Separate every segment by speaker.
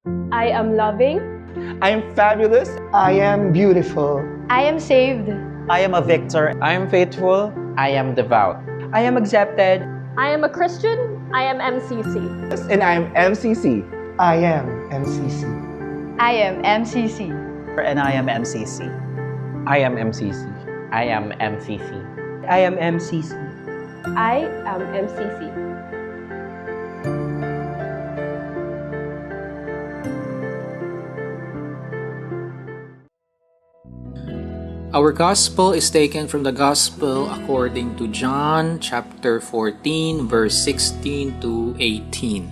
Speaker 1: I am loving.
Speaker 2: I am fabulous.
Speaker 3: I am beautiful.
Speaker 1: I am saved.
Speaker 4: I am a victor.
Speaker 5: I am faithful.
Speaker 6: I am devout.
Speaker 7: I am accepted.
Speaker 8: I am a Christian. I am MCC.
Speaker 2: And I am MCC.
Speaker 3: I am MCC.
Speaker 1: I am MCC.
Speaker 4: And I am MCC.
Speaker 5: I am MCC.
Speaker 6: I am MCC.
Speaker 7: I am MCC.
Speaker 1: I am MCC.
Speaker 9: Our gospel is taken from the gospel according to John chapter 14 verse 16 to 18.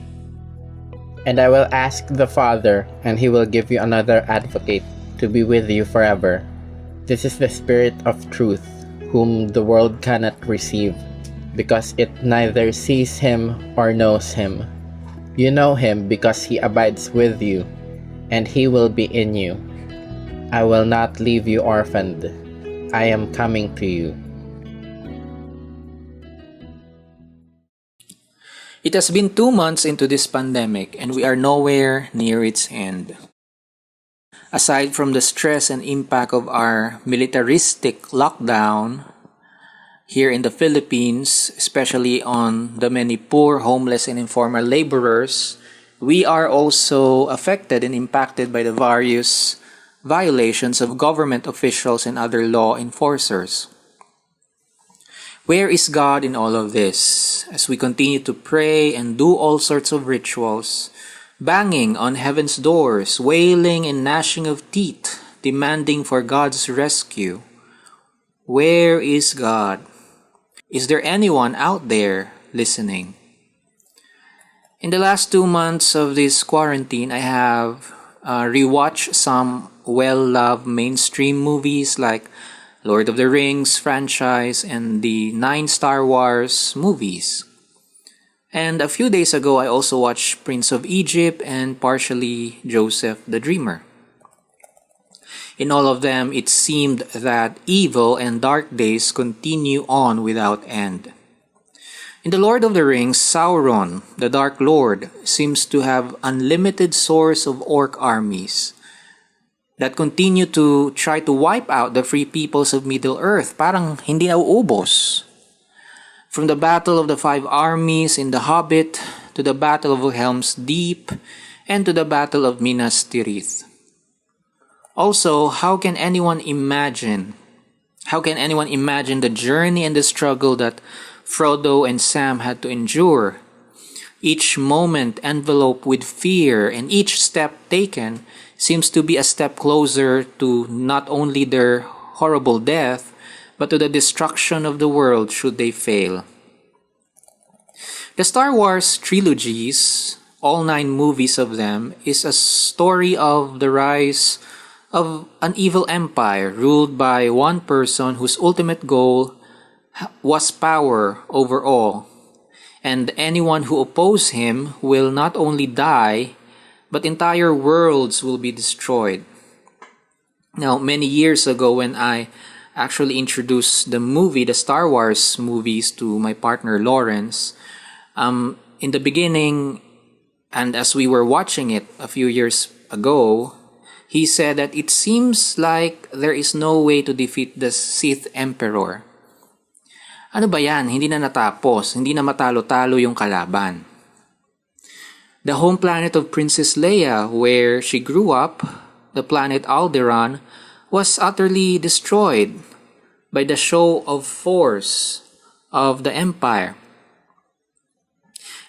Speaker 6: And I will ask the Father, and he will give you another advocate to be with you forever. This is the Spirit of truth, whom the world cannot receive, because it neither sees him or knows him. You know him because he abides with you, and he will be in you. I will not leave you orphaned. I am coming to you.
Speaker 9: It has been 2 months into this pandemic and we are nowhere near its end. Aside from the stress and impact of our militaristic lockdown here in the Philippines, especially on the many poor, homeless, and informal laborers, we are also affected and impacted by the various violations of government officials and other law enforcers. Where is God in all of this? As we continue to pray and do all sorts of rituals, banging on heaven's doors, wailing and gnashing of teeth, demanding for God's rescue. Where is God? Is there anyone out there listening? In the last 2 months of this quarantine, I have rewatched some well-loved mainstream movies like Lord of the Rings franchise and the 9 Star Wars movies. And a few days ago, I also watched Prince of Egypt and partially Joseph the Dreamer. In all of them, it seemed that evil and dark days continue on without end. In the Lord of the Rings, Sauron, the Dark Lord, seems to have unlimited source of orc armies that continue to try to wipe out the free peoples of Middle-earth. Parang hindi nauubos. From the Battle of the Five Armies in The Hobbit, to the Battle of Helm's Deep, and to the Battle of Minas Tirith. Also, how can anyone imagine the journey and the struggle that Frodo and Sam had to endure? Each moment enveloped with fear, and each step taken seems to be a step closer to not only their horrible death, but to the destruction of the world should they fail. The Star Wars trilogies, all 9 movies of them, is a story of the rise of an evil empire ruled by one person whose ultimate goal was power over all. And anyone who opposes him will not only die, but entire worlds will be destroyed. Now, many years ago when I actually introduced the Star Wars movies to my partner Lawrence, in the beginning, and as we were watching it a few years ago, he said that it seems like there is no way to defeat the Sith Emperor. Ano ba yan? Hindi na natapos. Hindi na matalo-talo yung kalaban. The home planet of Princess Leia, where she grew up, the planet Alderaan, was utterly destroyed by the show of force of the Empire.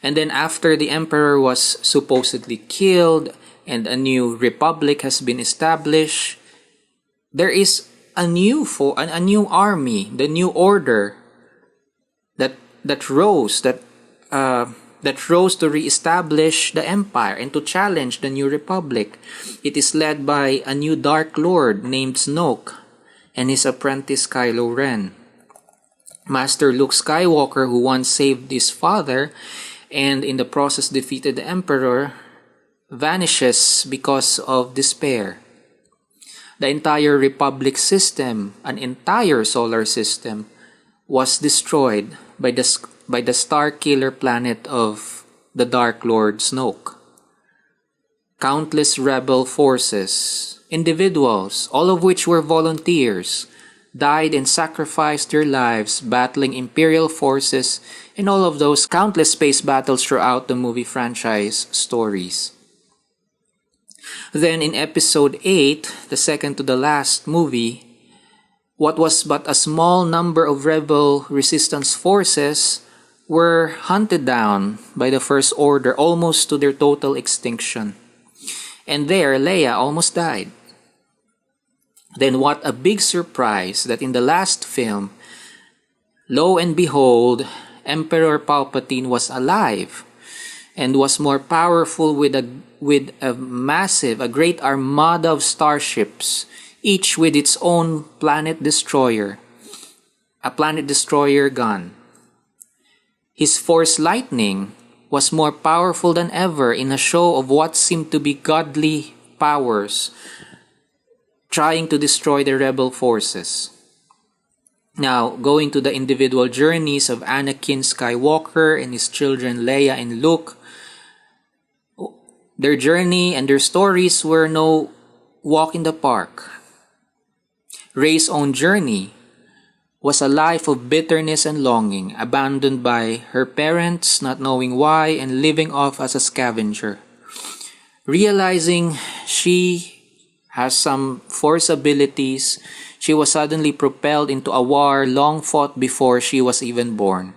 Speaker 9: And then after the Emperor was supposedly killed and a new republic has been established, there is a new army, the new order that rose to reestablish the empire and to challenge the new republic. It is led by a new Dark Lord named Snoke and his apprentice Kylo Ren. Master Luke Skywalker, who once saved his father and in the process defeated the Emperor, vanishes because of despair. The entire republic system, an entire solar system, was destroyed by the star killer planet of the Dark Lord Snoke. countless rebel forces, individuals, all of which were volunteers, died and sacrificed their lives battling imperial forces in all of those countless space battles throughout the movie franchise stories. Then in episode 8, the second to the last movie, what was but a small number of rebel resistance forces were hunted down by the First Order almost to their total extinction. And there, Leia almost died. Then what a big surprise that in the last film, lo and behold, Emperor Palpatine was alive and was more powerful with a massive, a great armada of starships, each with its own planet destroyer, a planet destroyer gun. His Force lightning was more powerful than ever in a show of what seemed to be godly powers trying to destroy the rebel forces. Now, going to the individual journeys of Anakin Skywalker and his children Leia and Luke, their journey and their stories were no walk in the park. Rey's own journey was a life of bitterness and longing, abandoned by her parents, not knowing why, and living off as a scavenger. Realizing she has some Force abilities, she was suddenly propelled into a war long fought before she was even born.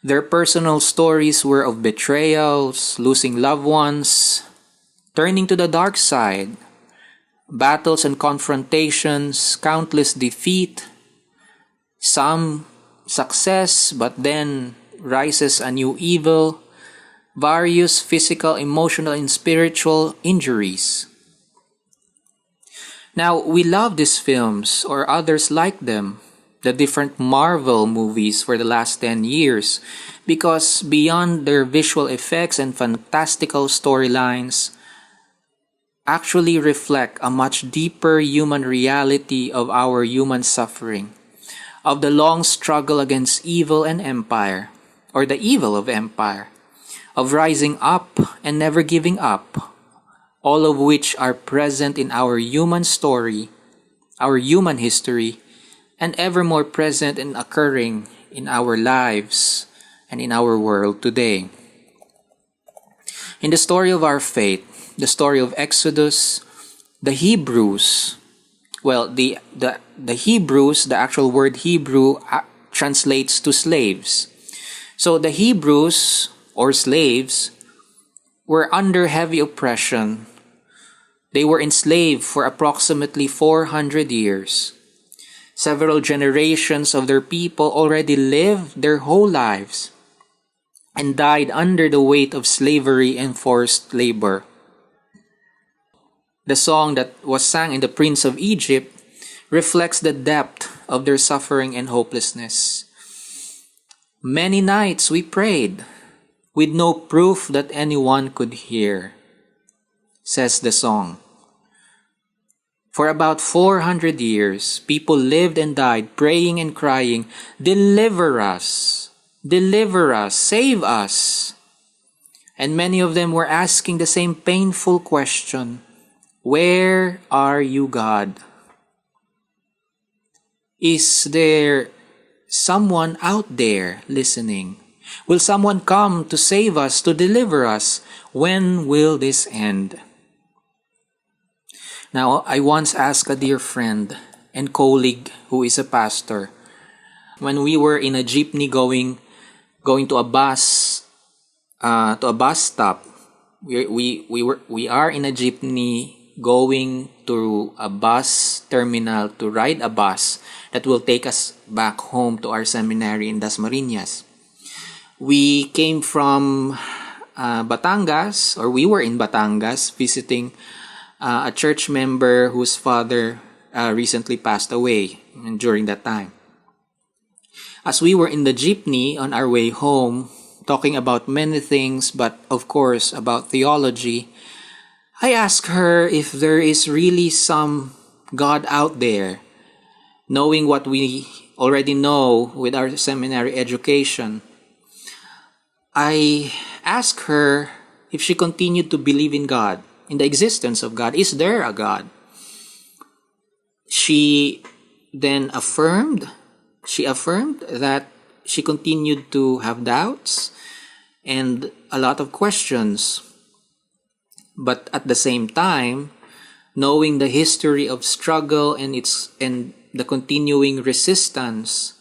Speaker 9: Their personal stories were of betrayals, losing loved ones, turning to the dark side, battles and confrontations, countless defeat, some success, but then rises a new evil, various physical, emotional, and spiritual injuries. Now, we love these films or others like them, the different Marvel movies for the last 10 years, because beyond their visual effects and fantastical storylines, actually reflect a much deeper human reality of our human suffering, of the long struggle against evil and empire, or the evil of empire, of rising up and never giving up, all of which are present in our human story, our human history, and ever more present and occurring in our lives and in our world today. In the story of our faith, the story of Exodus, the Hebrews, well, the Hebrews, the actual word Hebrew translates to slaves. So the Hebrews, or slaves, were under heavy oppression. They were enslaved for approximately 400 years. Several generations of their people already lived their whole lives and died under the weight of slavery and forced labor. The song that was sung in The Prince of Egypt reflects the depth of their suffering and hopelessness. Many nights we prayed, with no proof that anyone could hear, says the song. For about 400 years, people lived and died praying and crying, "Deliver us! Deliver us! Save us!" And many of them were asking the same painful question, "Where are you, God? Is there someone out there listening? Will someone come to save us, to deliver us? When will this end?" Now, I once asked a dear friend and colleague who is a pastor, when we were in a jeepney going to a bus stop. We are in a jeepney going to a bus terminal to ride a bus that will take us back home to our seminary in Dasmariñas. We came from Batangas, or we were in Batangas visiting a church member whose father recently passed away during that time. As we were in the jeepney on our way home, talking about many things, but of course about theology, I asked her if there is really some God out there, knowing what we already know with our seminary education. I asked her if she continued to believe in God, in the existence of God. Is there a God? She then affirmed that she continued to have doubts and a lot of questions. But at the same time, knowing the history of struggle and the continuing resistance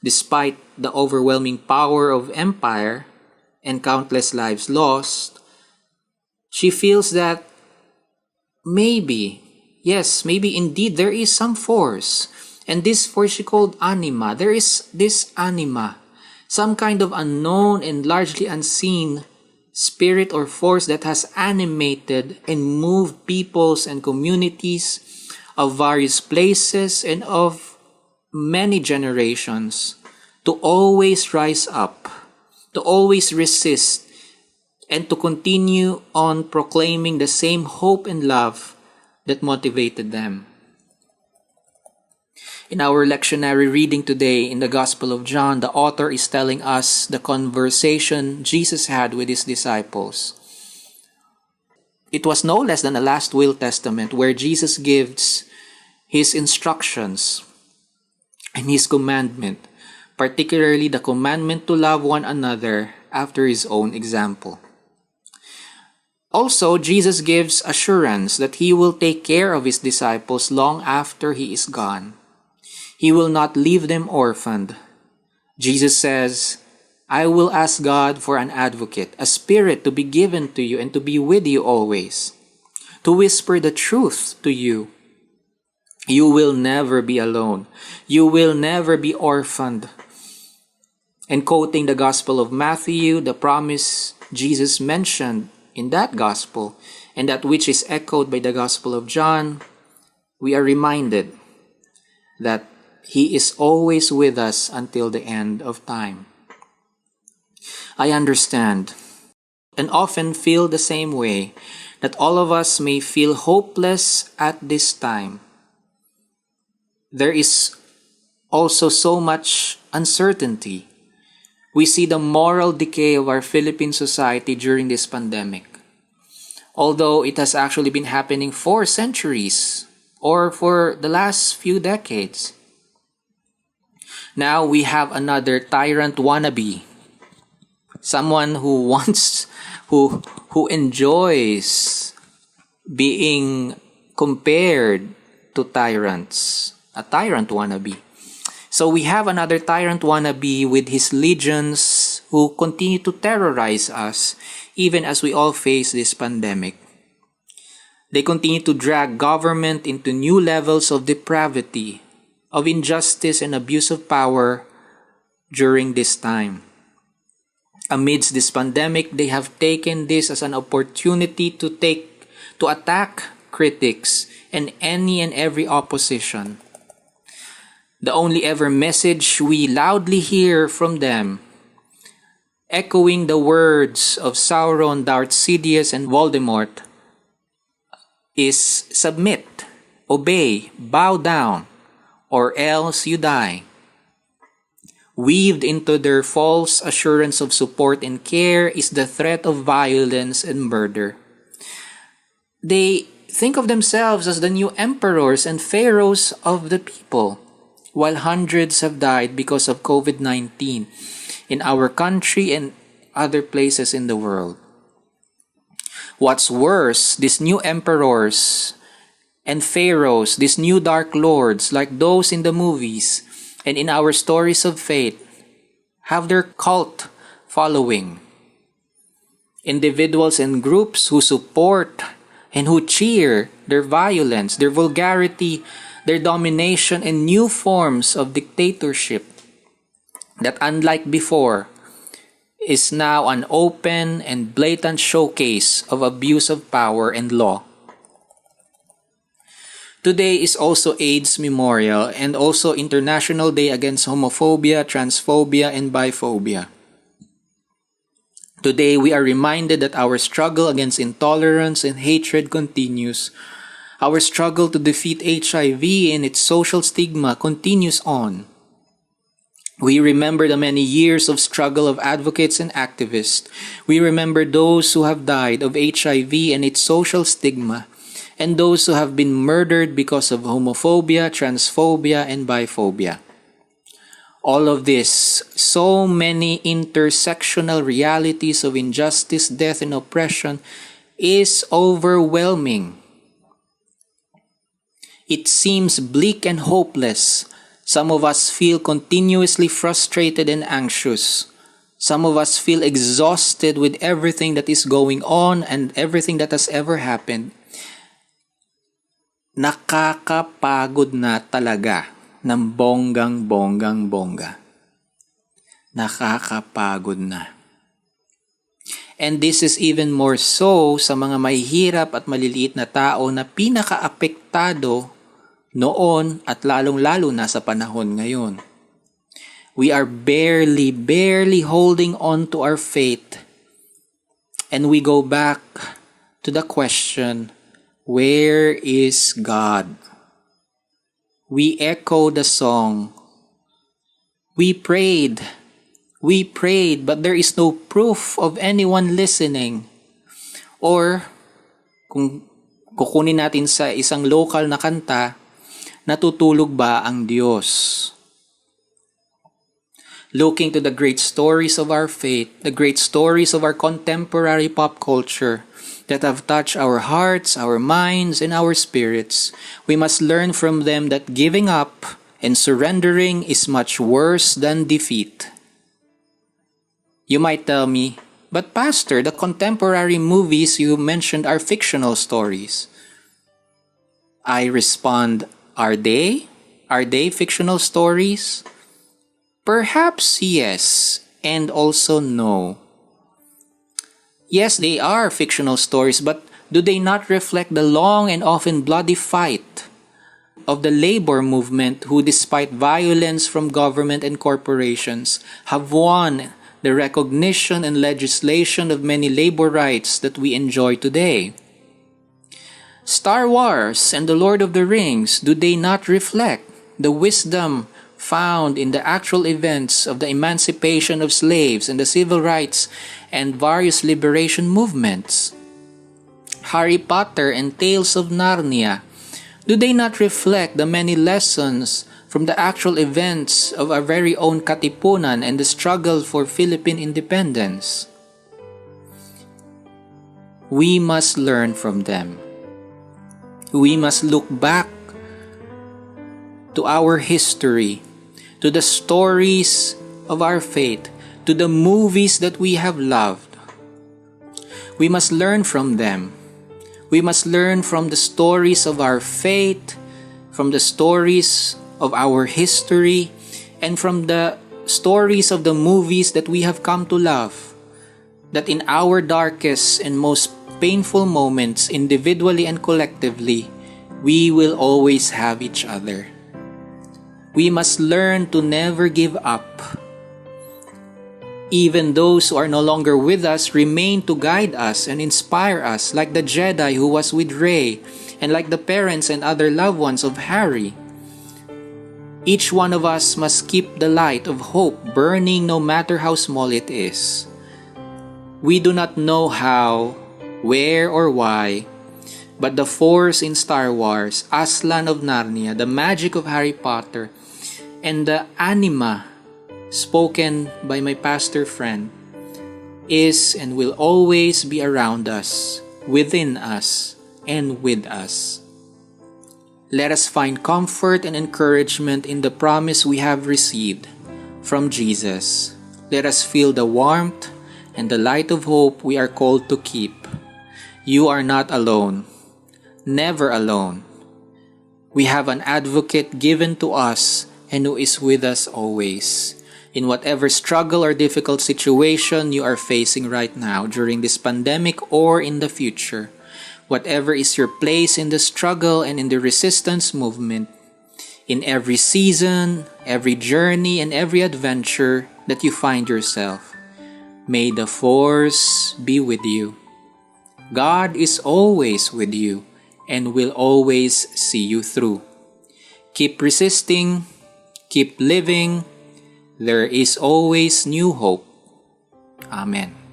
Speaker 9: despite the overwhelming power of empire and countless lives lost, she feels that maybe indeed there is some force. And this force she called anima. There is this anima, some kind of unknown and largely unseen spirit or force that has animated and moved peoples and communities of various places and of many generations to always rise up, to always resist, and to continue on proclaiming the same hope and love that motivated them. In our lectionary reading today in the Gospel of John, the author is telling us the conversation Jesus had with his disciples. It was no less than a last will testament where Jesus gives his instructions and his commandment, particularly the commandment to love one another after his own example. Also, Jesus gives assurance that he will take care of his disciples long after he is gone. He will not leave them orphaned. Jesus says, I will ask God for an advocate, a spirit to be given to you and to be with you always, to whisper the truth to you. You will never be alone. You will never be orphaned. And quoting the Gospel of Matthew, the promise Jesus mentioned in that Gospel, and that which is echoed by the Gospel of John, we are reminded that He is always with us until the end of time. I understand and often feel the same way that all of us may feel hopeless at this time. There is also so much uncertainty. We see the moral decay of our Philippine society during this pandemic. Although it has actually been happening for centuries or for the last few decades. Now we have another tyrant wannabe. Someone who enjoys being compared to tyrants. A tyrant wannabe. So we have another tyrant wannabe with his legions who continue to terrorize us even as we all face this pandemic. They continue to drag government into new levels of depravity, of injustice and abuse of power during this time. Amidst this pandemic, they have taken this as an opportunity to attack critics and any and every opposition. The only ever message we loudly hear from them, echoing the words of Sauron, Darth Sidious, and Voldemort, is submit, obey, bow down, or else you die. Weaved into their false assurance of support and care is the threat of violence and murder. They think of themselves as the new emperors and pharaohs of the people, while hundreds have died because of COVID-19 in our country and other places in the world. What's worse, these new emperors and pharaohs, these new dark lords, like those in the movies and in our stories of faith, have their cult following. Individuals and groups who support and who cheer their violence, their vulgarity, their domination, and new forms of dictatorship that, unlike before, is now an open and blatant showcase of abuse of power and law. Today is also AIDS Memorial and also International Day Against Homophobia, Transphobia, and Biphobia. Today we are reminded that our struggle against intolerance and hatred continues. Our struggle to defeat HIV and its social stigma continues on. We remember the many years of struggle of advocates and activists. We remember those who have died of HIV and its social stigma, and those who have been murdered because of homophobia, transphobia, and biphobia. All of this, so many intersectional realities of injustice, death, and oppression, is overwhelming. It seems bleak and hopeless. Some of us feel continuously frustrated and anxious. Some of us feel exhausted with everything that is going on and everything that has ever happened. Nakakapagod na talaga ng bonggang-bonggang-bongga. Nakakapagod na. And this is even more so sa mga mahihirap at maliliit na tao na pinaka-apektado noon at lalong-lalo na sa panahon ngayon. We are barely holding on to our faith. And we go back to the question, where is God? We echo the song, we prayed, but there is no proof of anyone listening. Or, kung kukunin natin sa isang local na kanta, natutulog ba ang Diyos? Looking to the great stories of our faith, the great stories of our contemporary pop culture that have touched our hearts, our minds, and our spirits, we must learn from them that giving up and surrendering is much worse than defeat. You might tell me, but Pastor, the contemporary movies you mentioned are fictional stories. I respond, are they? Are they fictional stories? Perhaps yes, and also no. Yes, they are fictional stories, but do they not reflect the long and often bloody fight of the labor movement who, despite violence from government and corporations, have won the recognition and legislation of many labor rights that we enjoy today? Star Wars and The Lord of the Rings, do they not reflect the wisdom found in the actual events of the emancipation of slaves and the civil rights and various liberation movements? Harry Potter and Tales of Narnia, do they not reflect the many lessons from the actual events of our very own Katipunan and the struggle for Philippine independence? We must learn from them. We must look back to our history, to the stories of our faith, to the movies that we have loved. We must learn from them. We must learn from the stories of our faith, from the stories of our history, and from the stories of the movies that we have come to love. That in our darkest and most painful moments, individually and collectively, we will always have each other. We must learn to never give up. Even those who are no longer with us remain to guide us and inspire us, like the Jedi who was with Rey, and like the parents and other loved ones of Harry. Each one of us must keep the light of hope burning no matter how small it is. We do not know how, where, or why, but the Force in Star Wars, Aslan of Narnia, the magic of Harry Potter, and the anima spoken by my pastor friend is and will always be around us, within us, and with us. Let us find comfort and encouragement in the promise we have received from Jesus. Let us feel the warmth and the light of hope we are called to keep. You are not alone, never alone. We have an advocate given to us and who is with us always. In whatever struggle or difficult situation you are facing right now during this pandemic or in the future, whatever is your place in the struggle and in the resistance movement, in every season, every journey, and every adventure that you find yourself, may the Force be with you. God is always with you and will always see you through. Keep resisting, keep living, There is always new hope. Amen.